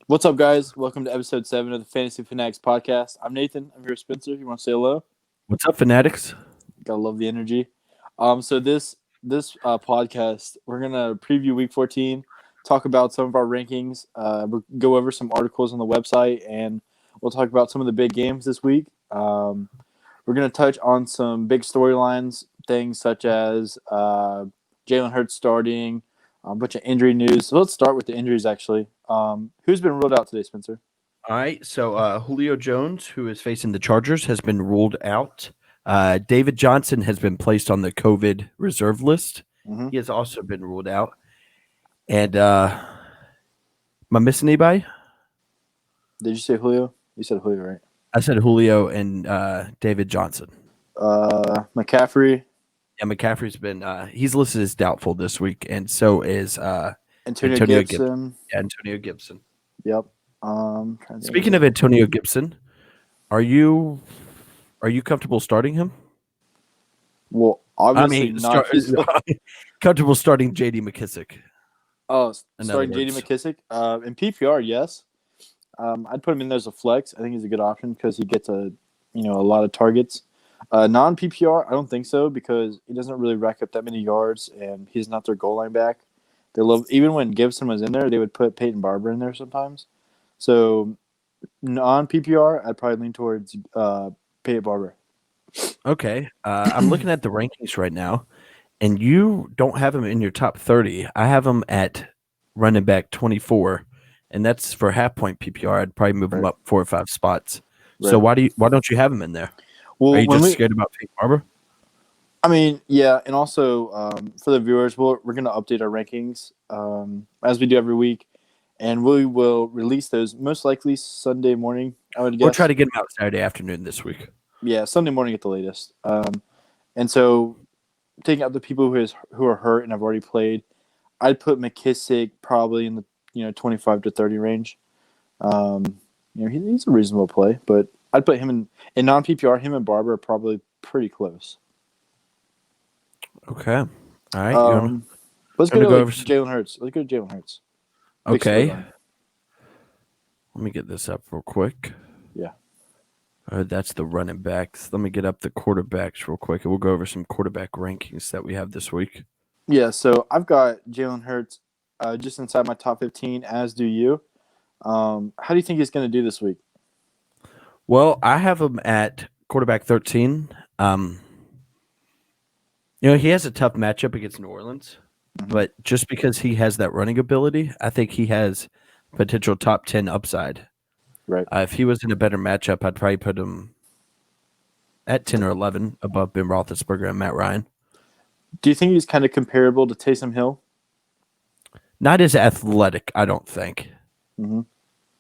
What's up, guys? Welcome to episode 7 of the Fantasy Fanatics podcast. I'm Nathan. I'm here with Spencer. You want to say hello? What's up, Fanatics? Gotta love the energy. So this podcast, we're gonna preview Week 14, talk about some of our rankings, we'll go over some articles on the website, and we'll talk about some of the big games this week. We're gonna touch on some big storylines, things such as Jalen Hurts starting, a bunch of injury news. So let's start with the injuries. Actually, who's been ruled out today, Spencer? All right, so Julio Jones, who is facing the Chargers, has been ruled out. David Johnson has been placed on the COVID reserve list. Mm-hmm. He has also been ruled out. And am I missing anybody? Did you say Julio? You said Julio, right? I said Julio and David Johnson. McCaffrey, Yeah, McCaffrey's been he's listed as doubtful this week, and so is Antonio Antonio Gibson. Yeah, Antonio Gibson. Yep. Speaking of Antonio Gibson, are you comfortable starting him? Well, obviously not. Comfortable starting J.D. McKissick. Starting J.D. McKissick. In PPR, yes. I'd put him in there as a flex. I think he's a good option because he gets a lot of targets. Non PPR, I don't think so because he doesn't really rack up that many yards and he's not their goal line back. They love even when Gibson was in there, they would put Peyton Barber in there sometimes. So non PPR, I'd probably lean towards Peyton Barber. Okay. I'm looking at the rankings right now, and you don't have him in your top 30. I have him at running back 24, and that's for half point PPR. I'd probably move him up 4 or 5 spots. Right. So why don't you have him in there? Well, are you just scared about Peyton Barber? I mean, yeah, and also for the viewers, we're going to update our rankings as we do every week, and we will release those most likely Sunday morning, I would guess. We'll try to get them out Saturday afternoon this week. Yeah, Sunday morning at the latest. And so taking out the people who are hurt and have already played, I'd put McKissick probably in the 25 to 30 range. He's a reasonable play, but I'd put him in non PPR. Him and Barber are probably pretty close. Okay. All right. Let's go to Jalen Hurts. Let's go to Jalen Hurts. Okay. Let me get this up real quick. Yeah. That's the running backs. Let me get up the quarterbacks real quick, and we'll go over some quarterback rankings that we have this week. Yeah, so I've got Jalen Hurts just inside my top 15, as do you. How do you think he's going to do this week? Well, I have him at quarterback 13. He has a tough matchup against New Orleans, but just because he has that running ability, I think he has potential top 10 upside. Right. If he was in a better matchup, I'd probably put him at 10 or 11 above Ben Roethlisberger and Matt Ryan. Do you think he's kind of comparable to Taysom Hill? Not as athletic, I don't think. Mm-hmm.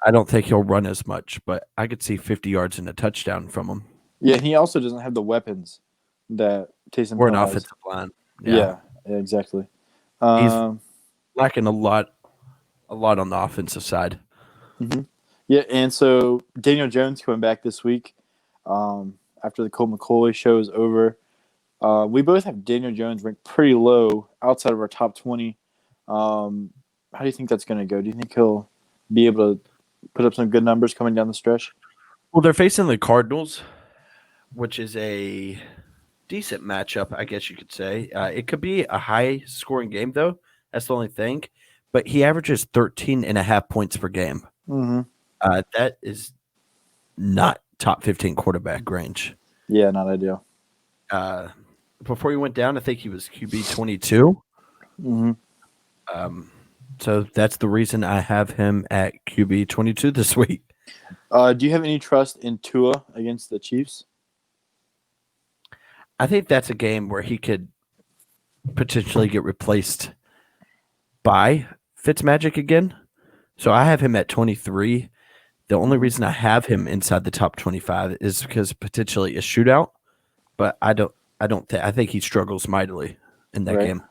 I don't think he'll run as much, but I could see 50 yards and a touchdown from him. Yeah, he also doesn't have the weapons that Taysom or Hill an has. Offensive line. Yeah, exactly. He's lacking a lot on the offensive side. Mm-hmm. Yeah, and so Daniel Jones coming back this week after the Colt McCoy show is over. We both have Daniel Jones ranked pretty low outside of our top 20. How do you think that's going to go? Do you think he'll be able to put up some good numbers coming down the stretch? Well, they're facing the Cardinals, which is a decent matchup, I guess you could say. It could be a high-scoring game, though. That's the only thing. But he averages 13.5 points per game. Mm-hmm. That is not top 15 quarterback range. Yeah, not ideal. Before he went down, I think he was QB 22. Mm-hmm. So that's the reason I have him at QB 22 this week. Do you have any trust in Tua against the Chiefs? I think that's a game where he could potentially get replaced by Fitzmagic again. So I have him at 23. The only reason I have him inside the top 25 is because potentially a shootout, but I think he struggles mightily in that game.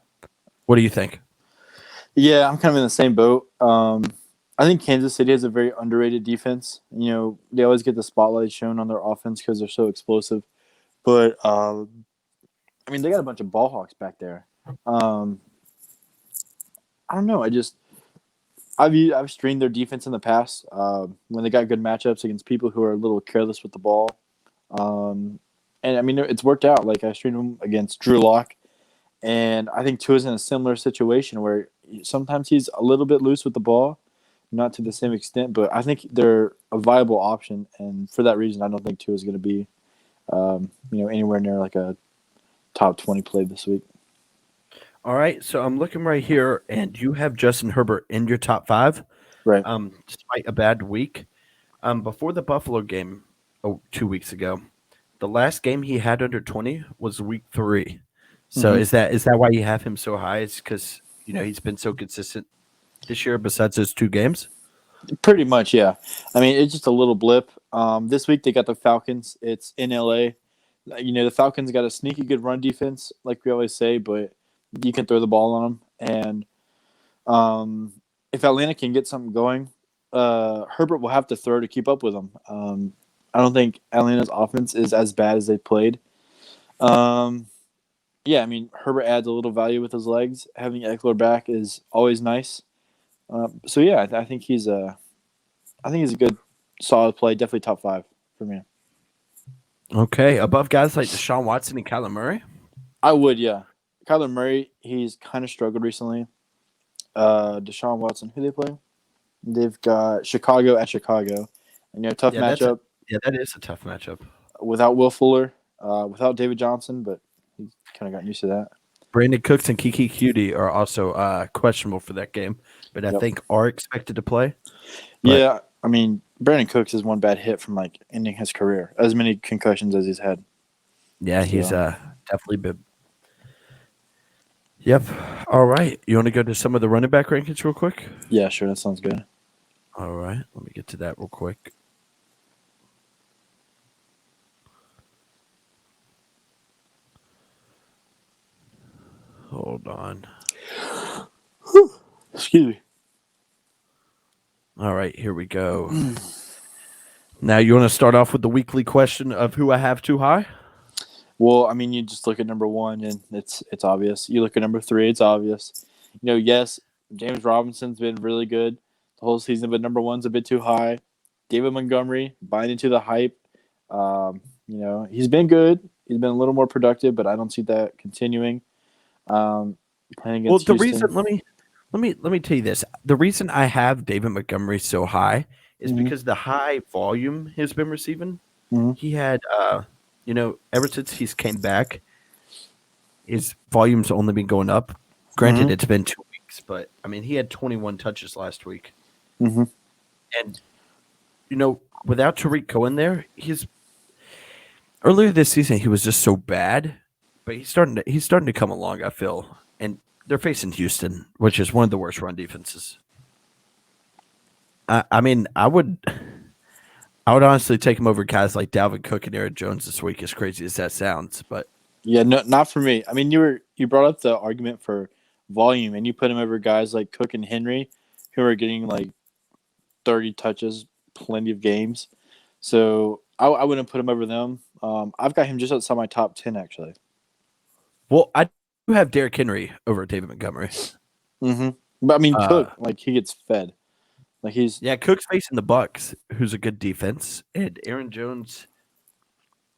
What do you think? Yeah, I'm kind of in the same boat. I think Kansas City has a very underrated defense. They always get the spotlight shown on their offense because they're so explosive. But, they got a bunch of ball hawks back there. I don't know. I've streamed their defense in the past when they got good matchups against people who are a little careless with the ball. And I mean, it's worked out. Like I streamed them against Drew Lock, and I think Tua's in a similar situation where sometimes he's a little bit loose with the ball, not to the same extent, but I think they're a viable option, and for that reason, I don't think Tua's going to be, anywhere near like a top 20 play this week. All right, so I'm looking right here, and you have Justin Herbert in your top 5. Right. Despite a bad week. Before the Buffalo game 2 weeks ago, the last game he had under 20 was week 3. So is that why you have him so high? It's because he's been so consistent this year besides those 2 games? Pretty much, yeah. I mean, it's just a little blip. This week they got the Falcons. It's in LA. The Falcons got a sneaky good run defense, like we always say, but you can throw the ball on them. And if Atlanta can get something going, Herbert will have to throw to keep up with them. I don't think Atlanta's offense is as bad as they played. Yeah, I mean, Herbert adds a little value with his legs. Having Eckler back is always nice. So yeah, I think he's a good, solid play. Definitely top 5 for me. Okay, above guys like Deshaun Watson and Kyler Murray? I would, yeah. Kyler Murray, he's kind of struggled recently. Deshaun Watson, who they play? They've got Chicago at Chicago. And tough matchup. That is a tough matchup. Without Will Fuller, without David Johnson, but he's kind of gotten used to that. Brandon Cooks and Kiki Cutie are also questionable for that game, but I think are expected to play. But, yeah, I mean, Brandon Cooks is one bad hit from ending his career. As many concussions as he's had. Yeah, he's definitely been. Yep. All right. You want to go to some of the running back rankings real quick? Yeah, sure. That sounds good. All right. Let me get to that real quick. Hold on. Excuse me. All right. Here we go. Now, you want to start off with the weekly question of who I have too high? Well, I mean, you just look at number 1, and it's obvious. You look at number 3, it's obvious. Yes, James Robinson's been really good the whole season, but number 1's a bit too high. David Montgomery, buying into the hype. He's been good. He's been a little more productive, but I don't see that continuing. Playing against the Houston. reason let me tell you this. The reason I have David Montgomery so high is because the high volume he's been receiving. He had ever since he's came back, his volume's only been going up. Granted, it's been 2 weeks, but I mean, he had 21 touches last week. And without Tariq Cohen there, earlier this season he was just so bad, but he's starting to come along, I feel. And they're facing Houston, which is one of the worst run defenses. I mean, I would honestly take him over guys like Dalvin Cook and Aaron Jones this week, as crazy as that sounds. But yeah, no, not for me. I mean, you brought up the argument for volume, and you put him over guys like Cook and Henry, who are getting 30 touches, plenty of games. So I wouldn't put him over them. I've got him just outside my top 10, actually. Well, I do have Derrick Henry over David Montgomery. But I mean, Cook, he gets fed. Cook's facing the Bucks, who's a good defense, and Aaron Jones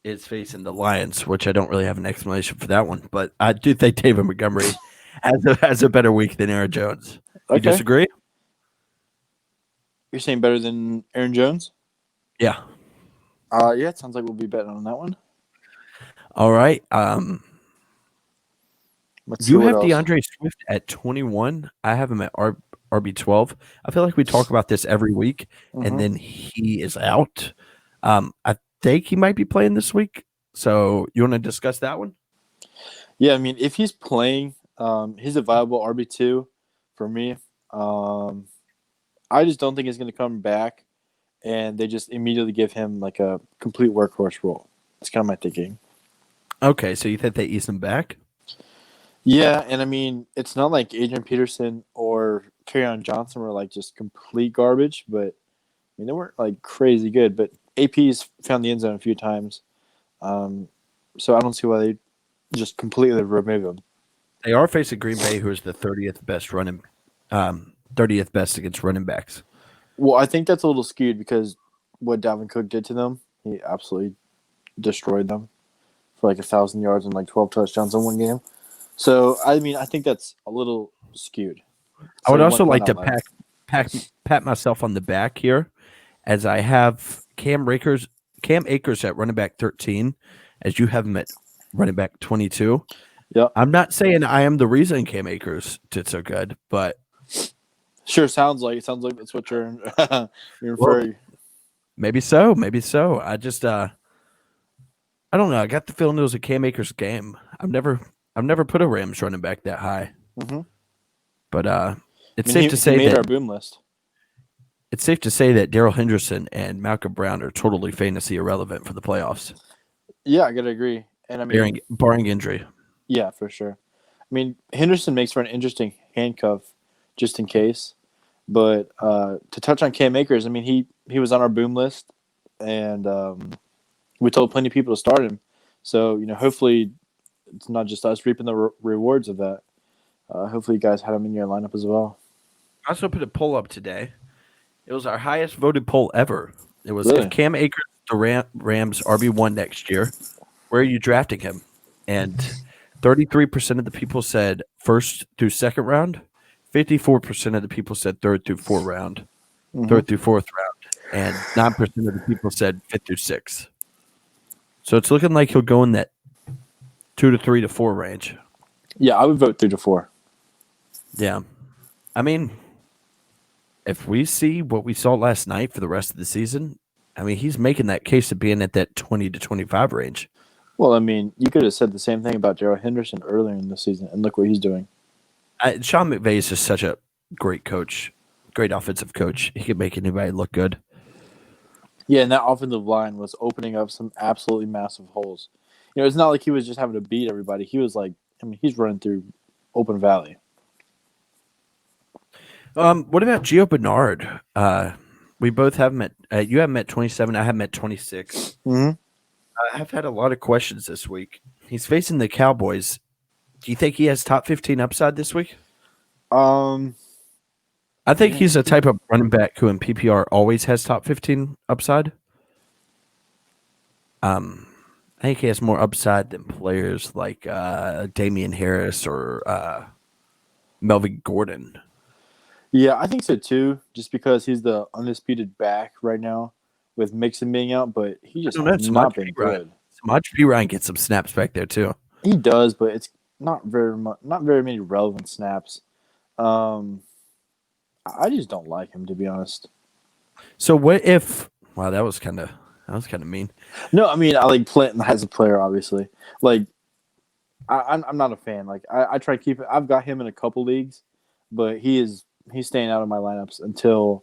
is facing the Lions, which I don't really have an explanation for that one. But I do think David Montgomery has a better week than Aaron Jones. You disagree? You're saying better than Aaron Jones? Yeah. Yeah, it sounds like we'll be betting on that one. All right. You have else. DeAndre Swift at 21. I have him at RB12. I feel like we talk about this every week, and then he is out. I think he might be playing this week. So you want to discuss that one? Yeah, I mean, if he's playing, he's a viable RB2 for me. I just don't think he's going to come back, and they just immediately give him a complete workhorse role. That's kind of my thinking. Okay, so you think they ease him back? Yeah, and I mean, it's not like Adrian Peterson or Kerryon Johnson were just complete garbage, but I mean, they weren't crazy good. But AP's found the end zone a few times, so I don't see why they just completely remove him. They are facing Green Bay, who is the 30th best running 30th best against running backs. Well, I think that's a little skewed because what Dalvin Cook did to them, he absolutely destroyed them for like 1,000 yards and like 12 touchdowns in one game. So I mean, I think that's a little skewed. I would also like one to outlier. pat myself on the back here, as I have Cam Akers at running back 13, as you have him at running back 22. Yeah, I'm not saying I am the reason Cam Akers did so good, but sure sounds like that's what you're you're well, referring. maybe so. I just I don't know. I got the feeling it was a Cam Akers game. I've never put a Rams running back that high. Mm-hmm. But it's I safe mean, to he say made that our boom list. it's safe to say that Darrell Henderson and Malcolm Brown are totally fantasy irrelevant for the playoffs. Yeah, I gotta agree. And I mean, barring injury. yeah, for sure. I mean, Henderson makes for an interesting handcuff, just in case. But to touch on Cam Akers, I mean, he was on our boom list, and we told plenty of people to start him. So hopefully, it's not just us reaping the rewards of that. Hopefully, you guys had him in your lineup as well. I also put a poll up today. It was our highest voted poll ever. It was Really? if Cam Akers the Rams RB1 next year, where are you drafting him? And 33% of the people said first through second round. 54% of the people said third through fourth round. Mm-hmm. Third through fourth round. And 9% of the people said fifth through sixth. So it's looking like he'll go in that 2 to 3 to 4 range. Yeah, I would vote 3 to 4. Yeah. I mean, if we see what we saw last night for the rest of the season, I mean, he's making that case of being at that 20 to 25 range. Well, I mean, you could have said the same thing about Darrell Henderson earlier in the season, and look what he's doing. Sean McVay is just such a great coach, great offensive coach. He can make anybody look good. Yeah, and that offensive line was opening up some absolutely massive holes. It's not like he was just having to beat everybody. He was like, I mean, he's running through open valley. What about Gio Bernard? We both have him at you have him at 27. I have him at 26. Mm-hmm. I've had a lot of questions this week. He's facing the Cowboys. Do you think he has top 15 upside this week? I think he's a type of running back who in PPR always has top 15 upside. I think he has more upside than players like Damian Harris or Melvin Gordon. Yeah, I think so too. Just because he's the undisputed back right now, with Mixon being out, but he just has not been good. Samaj P. Ryan gets some snaps back there too. He does, but it's not very many relevant snaps. I just don't like him, to be honest. So what if? Wow, that was kind of mean. No, I mean I like Clinton as a player, obviously. Like I'm not a fan. Like I try to keep it. I've got him in a couple leagues, but he's staying out of my lineups until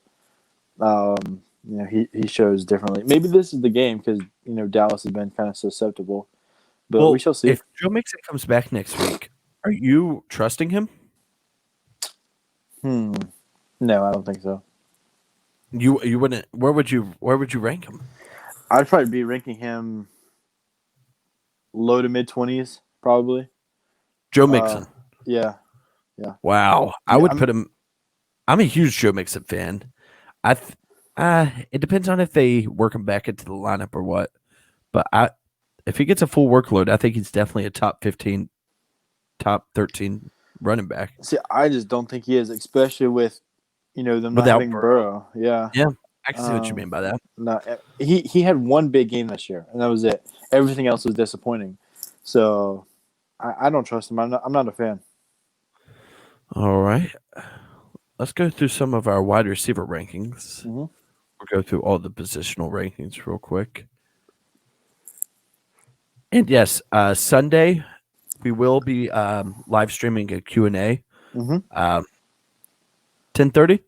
he shows differently. Maybe this is the game because Dallas has been kind of susceptible, but we shall see. If Joe Mixon comes back next week, are you trusting him? No, I don't think so. You wouldn't. Where would you rank him? I'd probably be ranking him low to mid 20s, probably. Joe Mixon. Yeah. Wow, I would put him. I'm a huge Joe Mixon fan. It depends on if they work him back into the lineup or what. But if he gets a full workload, I think he's definitely a top 15, top 13 running back. See, I just don't think he is, especially with them not having Burrow. Yeah, I can see what you mean by that. No, he had one big game this year, and that was it. Everything else was disappointing. So I don't trust him. I'm not a fan. All right. Let's go through some of our wide receiver rankings. Mm-hmm. We'll go through all the positional rankings real quick. And yes, Sunday we will be live streaming a Q&A. 10:30.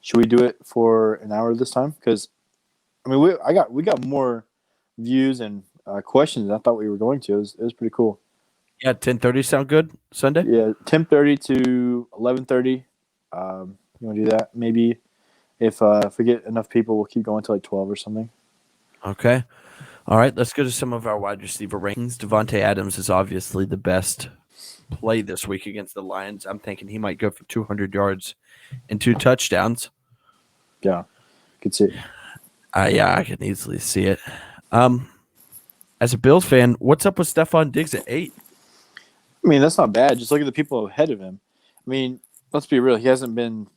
Should we do it for an hour this time? Because I mean, we got more views and questions than I thought we were going to. It was pretty cool. Yeah, 10:30 sound good Sunday? Yeah, 10:30 to 11:30. You want to do that? Maybe if we get enough people, we'll keep going to like 12 or something. Okay. All right, let's go to some of our wide receiver rankings. Devontae Adams is obviously the best play this week against the Lions. I'm thinking he might go for 200 yards and 2 touchdowns. Yeah, could see it. Yeah, I can easily see it. As a Bills fan, what's up with Stephon Diggs at 8? I mean, that's not bad. Just look at the people ahead of him. I mean, let's be real. He hasn't been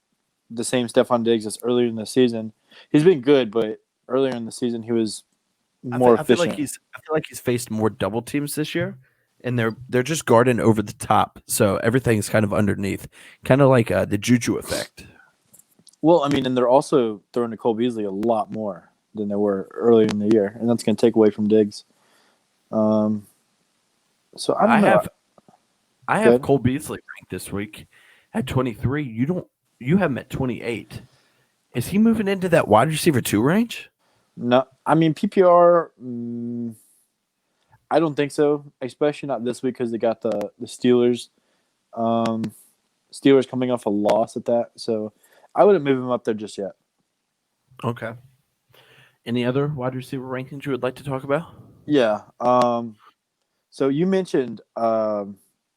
the same Stephon Diggs as earlier in the season. He's been good, but earlier in the season he was more efficient. I feel like he's faced more double teams this year, and they're just guarding over the top, so everything's kind of underneath, kind of like the Juju effect. Well, I mean, and they're also throwing to Cole Beasley a lot more than they were earlier in the year, and that's going to take away from Diggs. So I don't know. I have Cole Beasley ranked this week at 23. You have him at 28. Is he moving into that wide receiver 2 range? No, I mean PPR. I don't think so, especially not this week because they got the Steelers. Steelers coming off a loss at that, so I wouldn't move him up there just yet. Okay. Any other wide receiver rankings you would like to talk about? Yeah. So you mentioned, you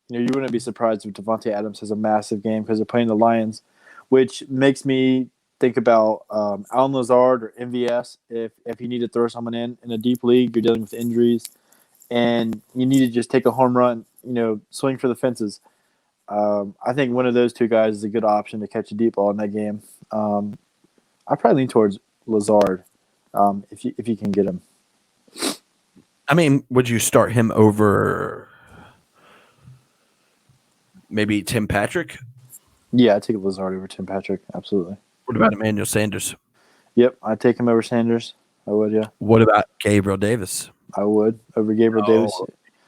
wouldn't be surprised if Devontae Adams has a massive game because they're playing the Lions, which makes me think about Alan Lazard or MVS. If you need to throw someone in a deep league, you're dealing with injuries, and you need to just take a home run, swing for the fences. I think one of those two guys is a good option to catch a deep ball in that game. I probably lean towards Lazard if you can get him. I mean, would you start him over maybe Tim Patrick? Yeah, I'd take Lazard over Tim Patrick. Absolutely. What about Emmanuel Sanders? Yep, I'd take him over Sanders. I would, yeah. What about Gabriel Davis? I would over Gabriel Davis.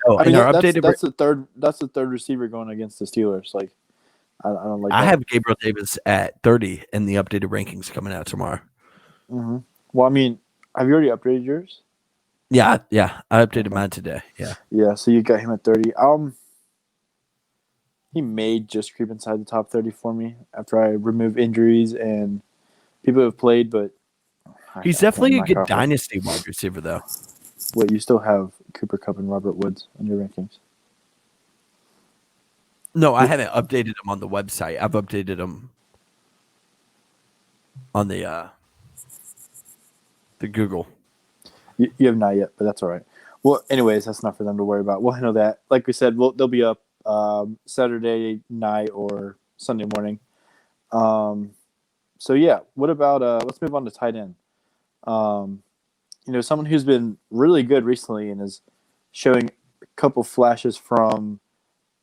Oh, I mean, that's the third. That's the third receiver going against the Steelers. Like, I don't like. I have Gabriel Davis at 30 in the updated rankings coming out tomorrow. Mm-hmm. Well, I mean, have you already updated yours? Yeah, I updated mine today. Yeah. So you got him at 30. He may just creep inside the top 30 for me after I remove injuries and people who have played, but he's definitely a good dynasty wide receiver, though. Wait, you still have Cooper Kupp and Robert Woods on your rankings? No, I haven't updated them on the website. I've updated them on the Google. You have not yet, but that's all right. Well, anyways, that's not for them to worry about. We'll handle that. Like we said, they'll be up Saturday night or Sunday morning. So yeah, what about let's move on to tight end. Someone who's been really good recently and is showing a couple flashes from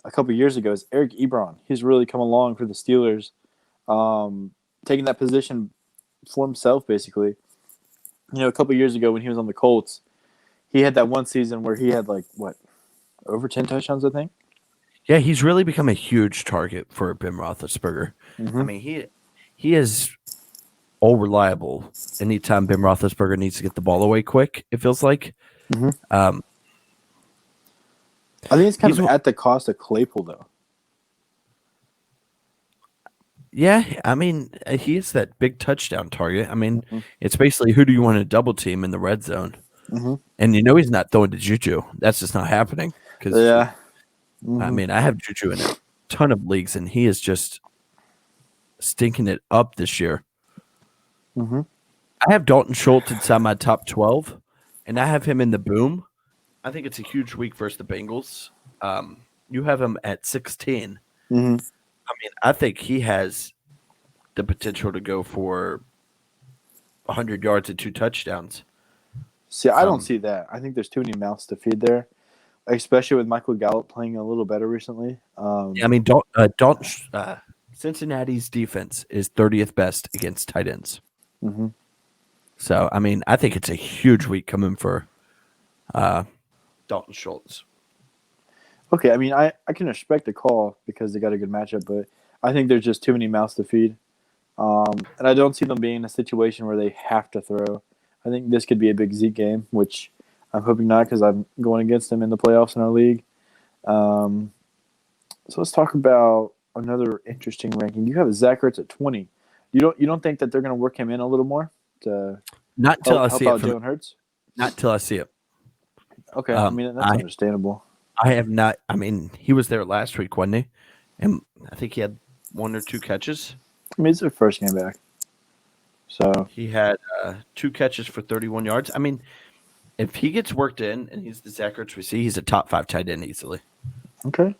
a couple years ago is Eric Ebron. He's really come along for the Steelers, taking that position for himself, basically. A couple years ago when he was on the Colts, he had that one season where he had over 10 touchdowns, I think. Yeah, he's really become a huge target for Ben Roethlisberger. Mm-hmm. I mean, he is all reliable anytime Ben Roethlisberger needs to get the ball away quick, it feels like. Mm-hmm. I think it's kind of at the cost of Claypool, though. Yeah, I mean, he is that big touchdown target. I mean, It's basically who do you want to double team in the red zone? Mm-hmm. And he's not throwing to Juju. That's just not happening. Yeah. I mean, I have Juju in a ton of leagues, and he is just stinking it up this year. Mm-hmm. I have Dalton Schultz inside my top 12, and I have him in the boom. I think it's a huge week versus the Bengals. You have him at 16. Mm-hmm. I mean, I think he has the potential to go for 100 yards and 2 touchdowns. See, I don't see that. I think there's too many mouths to feed there, especially with Michael Gallup playing a little better recently. I mean, Cincinnati's defense is 30th best against tight ends. Mm-hmm. So, I mean, I think it's a huge week coming for Dalton Schultz. Okay, I mean, I can respect the call because they got a good matchup, but I think there's just too many mouths to feed. And I don't see them being in a situation where they have to throw. I think this could be a big Zeke game, which I'm hoping not because I'm going against them in the playoffs in our league. So let's talk about another interesting ranking. You have Zach Ertz at 20. You don't think that they're going to work him in a little more to not until I see it Jalen Hurts? Not until I see it. Okay, I mean that's understandable. I have not. I mean, he was there last week, wasn't he? And I think he had 1 or 2 catches. I mean, it's their first game back. So He had 2 catches for 31 yards. I mean, if he gets worked in and he's the Zach Ertz we see, he's a top 5 tight end easily. okay,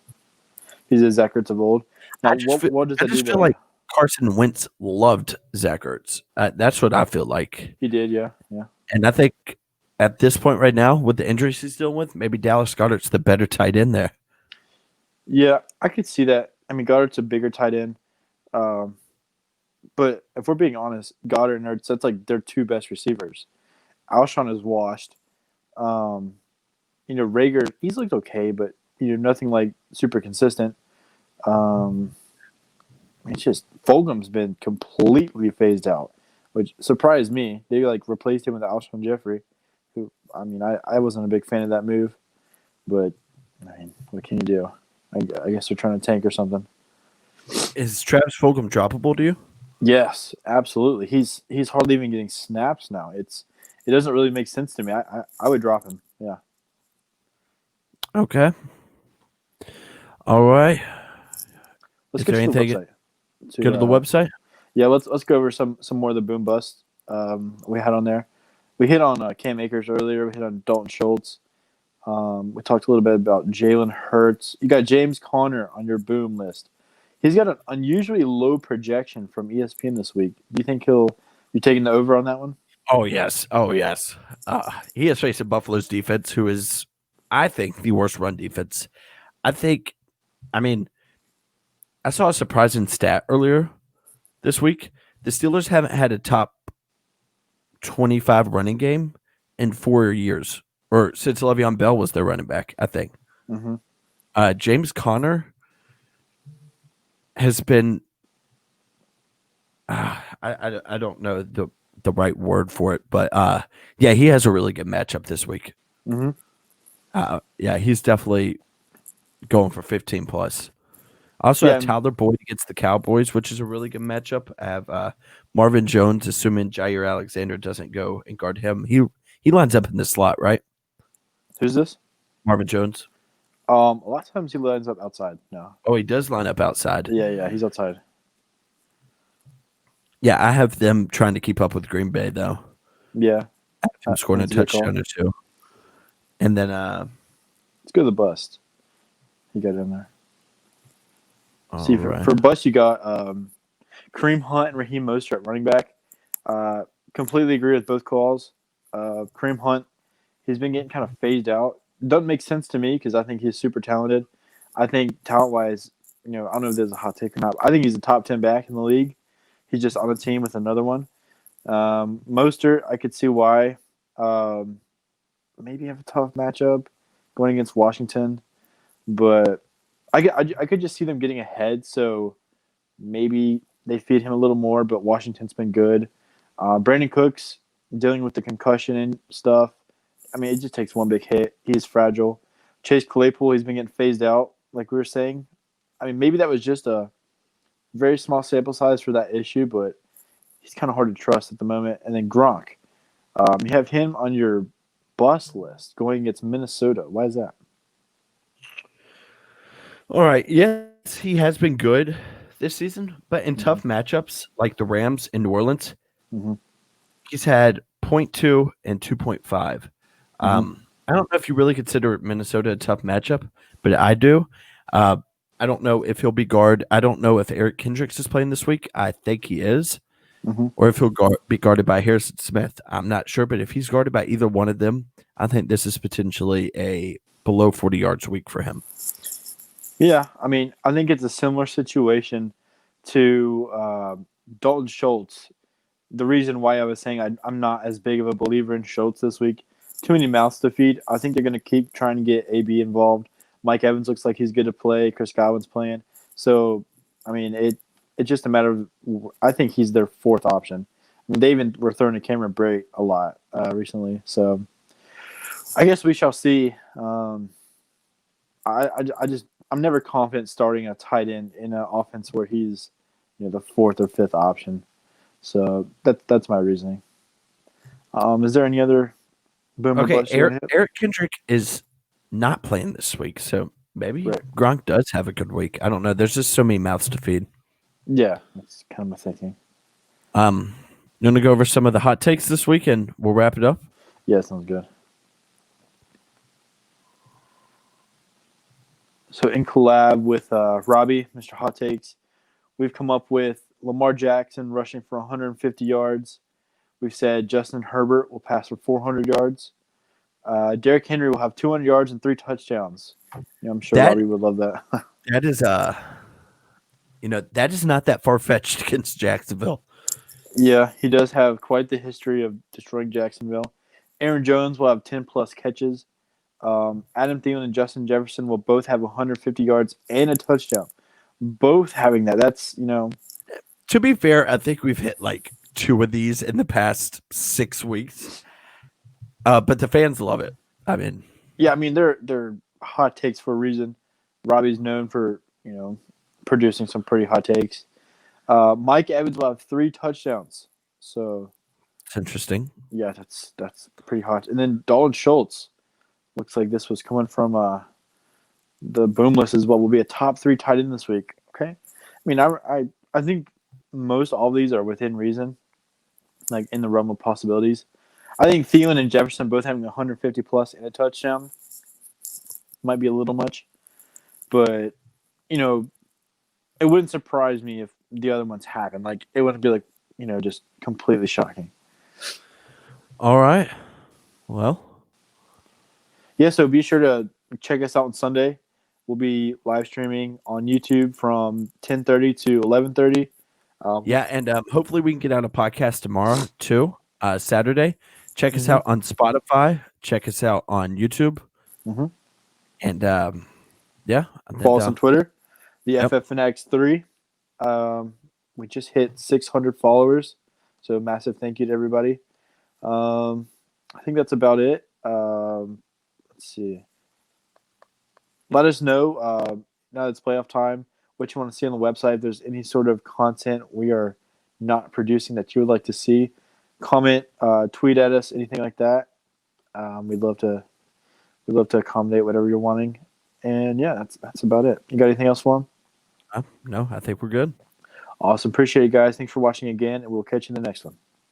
he's a Zach Ertz of old. Now, what does I that do just feel though? like Carson Wentz loved Zach Ertz. That's what I feel like. He did, yeah. And I think at this point right now, with the injuries he's dealing with, maybe Dallas Goedert's the better tight end there. Yeah, I could see that. I mean, Goddard's a bigger tight end. But if we're being honest, Goddard and Ertz, that's like their 2 best receivers. Alshon is washed. Rager, he's looked okay, but nothing like super consistent. It's just Fulgham's been completely phased out, which surprised me. They replaced him with Alshon Jeffrey, who I wasn't a big fan of that move, but I mean, what can you do? I guess they're trying to tank or something. Is Travis Fulgham droppable to you? Yes, absolutely. He's hardly even getting snaps now. It doesn't really make sense to me. I would drop him. Yeah. Okay. All right. Let's get to the website. Go to the website. Yeah, let's go over some more of the boom bust we had on there. We hit on Cam Akers earlier. We hit on Dalton Schultz. We talked a little bit about Jalen Hurts. You got James Conner on your boom list. He's got an unusually low projection from ESPN this week. Do you think you're taking the over on that one? Oh, yes. He is facing Buffalo's defense, who is, I think, the worst run defense. I saw a surprising stat earlier this week. The Steelers haven't had a top 25 running game in 4 years, or since Le'Veon Bell was their running back, I think. Mm-hmm. James Conner has been I don't know the right word for it, but yeah, he has a really good matchup this week. Mm-hmm. Yeah, he's definitely going for 15 plus. I also have Tyler Boyd against the Cowboys, which is a really good matchup. I have Marvin Jones, assuming Jair Alexander doesn't go and guard him. He lines up in the slot, right? Who's this? Marvin Jones. A lot of times he lines up outside. No. Oh, he does line up outside. Yeah, he's outside. Yeah, I have them trying to keep up with Green Bay, though. Yeah. I'm scoring a touchdown or 2. And then let's go to the bust. You got in there. See, right. for bust, you got Kareem Hunt and Raheem Mostert running back. Completely agree with both calls. Kareem Hunt, he's been getting kind of phased out. Doesn't make sense to me because I think he's super talented. I think talent-wise, I don't know if there's a hot take or not. I think he's a top 10 back in the league. He's just on a team with another one. Mostert, I could see why. Maybe have a tough matchup going against Washington, but I could just see them getting ahead. So maybe they feed him a little more. But Washington's been good. Brandon Cooks dealing with the concussion and stuff. I mean, it just takes one big hit. He's fragile. Chase Claypool, he's been getting phased out, like we were saying. I mean, maybe that was just a very small sample size for that issue, but he's kind of hard to trust at the moment. And then Gronk, you have him on your bust list going against Minnesota. Why is that? All right. Yes, he has been good this season, but in tough matchups like the Rams in New Orleans, he's had 0.2 and 2.5. I don't know if you really consider Minnesota a tough matchup, but I do. I don't know if he'll be guarded. I don't know if Eric Kendricks is playing this week. I think he is. Or if he'll be guarded by Harrison Smith. I'm not sure, but if he's guarded by either one of them, I think this is potentially a below 40 yards week for him. Yeah, I mean, I think it's a similar situation to Dalton Schultz. The reason why I was saying I'm not as big of a believer in Schultz this week, too many mouths to feed. I think they're going to keep trying to get AB involved. Mike Evans looks like he's good to play. Chris Godwin's playing. So, I mean, it's just a matter of – I think he's their fourth option. I mean, they even were throwing to Cameron Brate a lot recently. So, I guess we shall see. I'm never confident starting a tight end in an offense where he's the fourth or fifth option. So, that's my reasoning. Is there any other boom or bust? Eric Kendrick is not playing this week. So maybe Right. Gronk does have a good week. I don't know. There's just so many mouths to feed. Yeah, that's kind of my thinking. You want to go over some of the hot takes this week and we'll wrap it up? Yeah, sounds good. So in collab with Robbie, Mr. Hot Takes, we've come up with Lamar Jackson rushing for 150 yards. We've said Justin Herbert will pass for 400 yards. Derrick Henry will have 200 yards and 3 touchdowns. I'm sure Robbie would love that. That is that is not that far fetched against Jacksonville. Yeah, he does have quite the history of destroying Jacksonville. Aaron Jones will have 10 plus catches. Adam Thielen and Justin Jefferson will both have 150 yards and a touchdown. Both having that. That's, To be fair, I think we've hit like 2 of these in the past 6 weeks. But the fans love it. I mean, they're hot takes for a reason. Robbie's known for, producing some pretty hot takes. Mike Evans will have 3 touchdowns. So it's interesting. Yeah, that's pretty hot. And then Dalton Schultz. Looks like this was coming from the boom list as well. Will be a top 3 tight end this week. Okay, I think most all of these are within reason, like in the realm of possibilities. I think Thielen and Jefferson both having 150 plus and a touchdown might be a little much, but it wouldn't surprise me if the other ones happen. Like it wouldn't be like just completely shocking. All right, well. Yeah, so be sure to check us out on Sunday. We'll be live streaming on YouTube from 10:30 to 11:30. And hopefully we can get on a podcast tomorrow too, Saturday. Check us out on Spotify. Check us out on YouTube. Mm-hmm. And follow us on Twitter, the FF Fanatics 3. We just hit 600 followers, so massive thank you to everybody. I think that's about it. Let's see. Let us know now that it's playoff time what you want to see on the website. If there's any sort of content we are not producing that you would like to see, comment, tweet at us, anything like that. We'd love to accommodate whatever you're wanting. And yeah, that's about it. You got anything else for him? No, I think we're good. Awesome. Appreciate it, guys. Thanks for watching again, and we'll catch you in the next one.